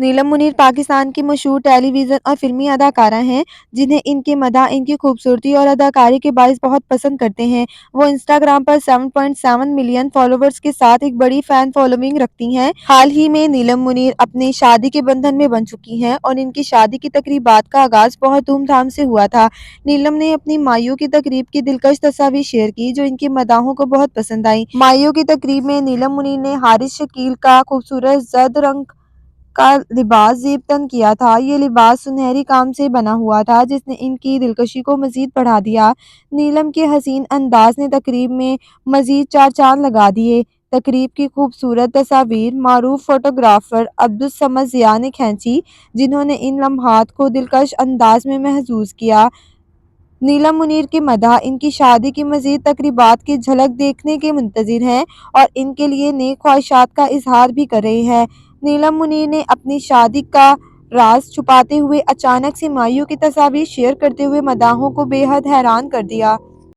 نیلم منیر پاکستان کی مشہور ٹیلی ویژن اور فلمی اداکارہ ہیں جنہیں ان کے مداح ان کی خوبصورتی اور اداکاری کے باعث بہت پسند کرتے ہیں۔ وہ انسٹاگرام پر 7.7 ملین فالوورز کے ساتھ ایک بڑی فین فالوئنگ رکھتی ہیں۔ حال ہی میں نیلم منیر اپنے شادی کے بندھن میں بندھ چکی ہیں اور ان کی شادی کی تقریبات کا آغاز بہت دھوم دھام سے ہوا تھا۔ نیلم نے اپنی مائیو کی تقریب کی دلکش تصاویر شیئر کی جو ان کے مداحوں کو بہت پسند آئیں۔ مائیو کی تقریب میں نیلم منیر نے حارث شکیل کا خوبصورت زرد رنگ کا لباس زیب تن کیا تھا۔ یہ لباس سنہری کام سے بنا ہوا تھا جس نے ان کی دلکشی کو مزید بڑھا دیا۔ نیلم کے حسین انداز نے تقریب میں مزید چار چاند لگا دیے۔ تقریب کی خوبصورت تصاویر معروف فوٹوگرافر عبدالصمد ضیاء نے کھینچی جنہوں نے ان لمحات کو دلکش انداز میں محفوظ کیا۔ نیلم منیر کے مداح ان کی شادی کی مزید تقریبات کی جھلک دیکھنے کے منتظر ہیں اور ان کے لیے نیک خواہشات کا اظہار بھی کر رہے ہیں۔ نیلم منیر نے اپنی شادی کا راز چھپاتے ہوئے اچانک سے مائیو کی تصاویر شیئر کرتے ہوئے مداحوں کو بے حد حیران کر دیا۔